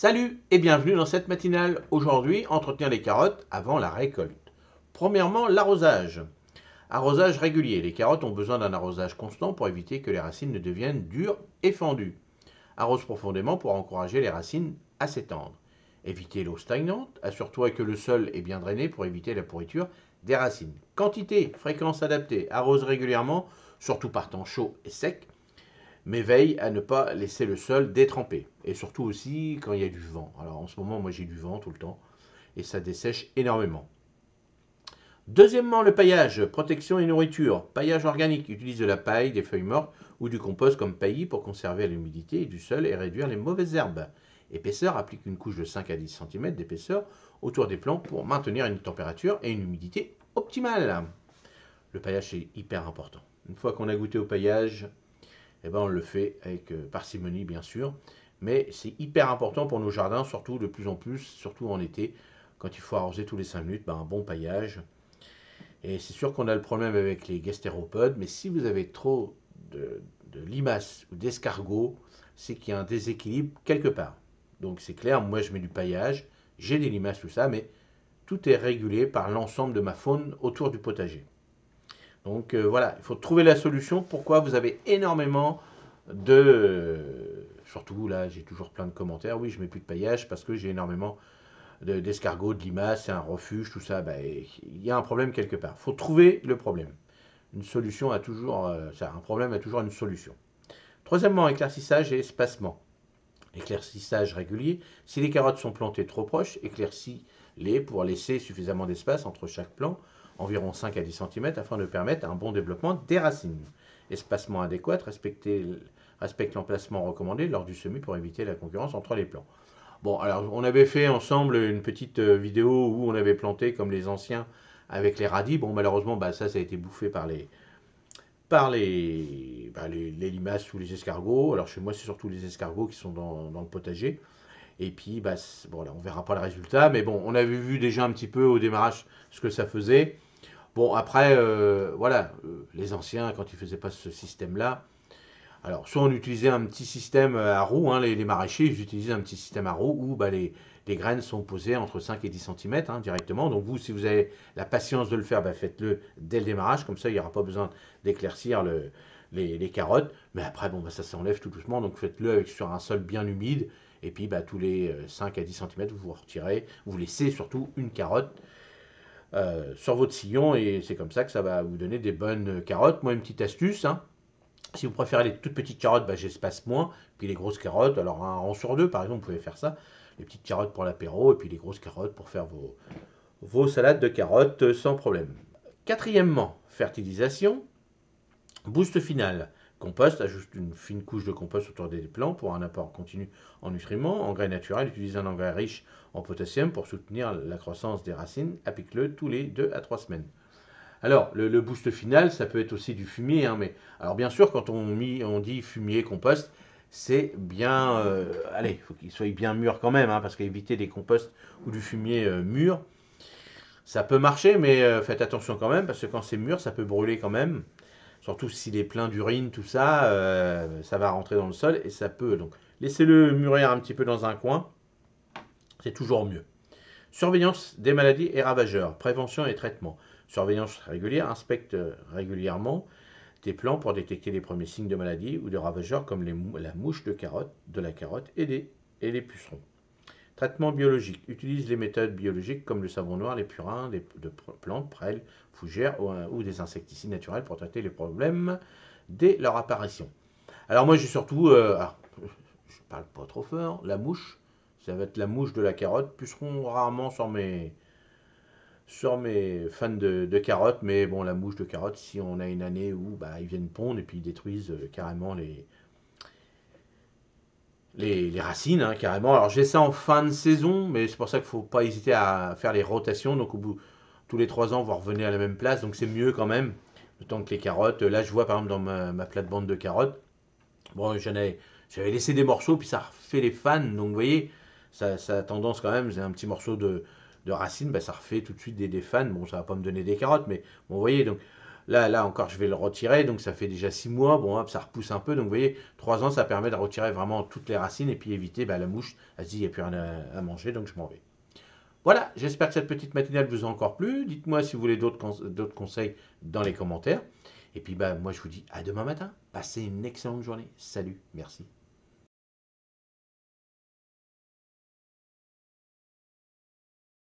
Salut et bienvenue dans cette matinale. Aujourd'hui, entretenir les carottes avant la récolte. Premièrement, l'arrosage. Arrosage régulier. Les carottes ont besoin d'un arrosage constant pour éviter que les racines ne deviennent dures et fendues. Arrose profondément pour encourager les racines à s'étendre. Éviter l'eau stagnante. Assure-toi que le sol est bien drainé pour éviter la pourriture des racines. Quantité, fréquence adaptée. Arrose régulièrement, surtout par temps chaud et sec, mais veille à ne pas laisser le sol détrempé. Et surtout aussi quand il y a du vent. Alors en ce moment, moi j'ai du vent tout le temps et ça dessèche énormément. Deuxièmement, le paillage, protection et nourriture. Paillage organique, utilise de la paille, des feuilles mortes ou du compost comme paillis pour conserver l'humidité du sol et réduire les mauvaises herbes. Épaisseur, applique une couche de 5 à 10 cm d'épaisseur autour des plants pour maintenir une température et une humidité optimale. Le paillage est hyper important. Une fois qu'on a goûté au paillage, eh ben on le fait avec parcimonie bien sûr, mais c'est hyper important pour nos jardins, surtout de plus en plus, surtout en été, quand il faut arroser tous les 5 minutes, ben un bon paillage. Et c'est sûr qu'on a le problème avec les gastéropodes, mais si vous avez trop de limaces ou d'escargots, c'est qu'il y a un déséquilibre quelque part. Donc c'est clair, moi je mets du paillage, j'ai des limaces, tout ça, mais tout est régulé par l'ensemble de ma faune autour du potager. Donc voilà, il faut trouver la solution. Pourquoi vous avez énormément surtout là, j'ai toujours plein de commentaires. Oui, je mets plus de paillage parce que j'ai énormément d'escargots, de limaces, c'est un refuge, tout ça. Ben, il y a un problème quelque part. Il faut trouver le problème. Une solution a toujours, un problème a toujours une solution. Troisièmement, éclaircissage et espacement. Éclaircissage régulier. Si les carottes sont plantées trop proches, éclaircis-les pour laisser suffisamment d'espace entre chaque plant, environ 5 à 10 cm, afin de permettre un bon développement des racines. Espacement adéquat, respecte l'emplacement recommandé lors du semis pour éviter la concurrence entre les plants. Bon, alors on avait fait ensemble une petite vidéo où on avait planté comme les anciens avec les radis. Bon, malheureusement, bah, ça a été bouffé par les limaces ou les escargots. Alors chez moi, c'est surtout les escargots qui sont dans le potager. Et puis, bah, bon, là, on verra pas le résultat, mais bon, on avait vu déjà un petit peu au démarrage ce que ça faisait. Bon, après, voilà, les anciens, quand ils faisaient pas ce système-là, alors soit on utilisait un petit système à roue, hein, les maraîchers, ils utilisaient un petit système à roue où bah, les graines sont posées entre 5 et 10 cm directement. Donc vous, si vous avez la patience de le faire, bah, faites-le dès le démarrage, comme ça il n'y aura pas besoin d'éclaircir les carottes. Mais après, bon, bah, ça s'enlève tout doucement, donc faites-le sur un sol bien humide. Et puis bah, tous les 5 à 10 cm, vous retirez, vous laissez surtout une carotte sur votre sillon et c'est comme ça que ça va vous donner des bonnes carottes. Moi, une petite astuce, hein, si vous préférez les toutes petites carottes, bah, j'espace moins. Puis les grosses carottes, alors un rang sur deux, par exemple, vous pouvez faire ça. Les petites carottes pour l'apéro et puis les grosses carottes pour faire vos salades de carottes sans problème. Quatrièmement, fertilisation. Boost final. Compost, ajoute une fine couche de compost autour des plants pour un apport continu en nutriments. Engrais naturel, utilise un engrais riche en potassium pour soutenir la croissance des racines. Applique-le tous les 2 à 3 semaines. Alors, le boost final, ça peut être aussi du fumier, hein, mais alors bien sûr, quand on dit fumier, compost, c'est bien, allez, il faut qu'il soit bien mûr quand même, hein, parce qu'éviter des composts ou du fumier mûr, ça peut marcher, mais faites attention quand même, parce que quand c'est mûr, ça peut brûler quand même. Surtout s'il est plein d'urine, tout ça, ça va rentrer dans le sol et ça peut. Donc, laissez-le mûrir un petit peu dans un coin, c'est toujours mieux. Surveillance des maladies et ravageurs, prévention et traitement. Surveillance régulière, inspecte régulièrement tes plants pour détecter les premiers signes de maladie ou de ravageurs comme la mouche de la carotte et les pucerons. Traitement biologique. Utilise les méthodes biologiques comme le savon noir, les purins de plantes, prêles, fougères ou des insecticides naturels pour traiter les problèmes dès leur apparition. Alors moi j'ai surtout, je parle pas trop fort, la mouche. Ça va être la mouche de la carotte. Pucerons rarement sur mes fans de carottes, mais bon, la mouche de carotte, si on a une année où bah, ils viennent pondre et puis ils détruisent carrément les racines, hein, carrément. Alors j'ai ça en fin de saison, mais c'est pour ça qu'il ne faut pas hésiter à faire les rotations. Donc au bout, tous les 3 ans, vous revenez à la même place, donc c'est mieux quand même. Le temps que les carottes, là je vois par exemple dans ma plate-bande de carottes, bon, j'avais laissé des morceaux, puis ça refait les fans, donc vous voyez, ça a tendance quand même, j'ai un petit morceau de racine, bah, ça refait tout de suite des fans. Bon, ça va pas me donner des carottes, mais bon, vous voyez, donc Là encore, je vais le retirer, donc ça fait déjà 6 mois. Bon, hop, ça repousse un peu. Donc vous voyez, 3 ans, ça permet de retirer vraiment toutes les racines et puis éviter la mouche. Elle se dit, il n'y a plus rien à manger, donc je m'en vais. Voilà, j'espère que cette petite matinale vous a encore plu. Dites-moi si vous voulez d'autres conseils dans les commentaires. Et puis moi je vous dis à demain matin. Passez une excellente journée. Salut, merci.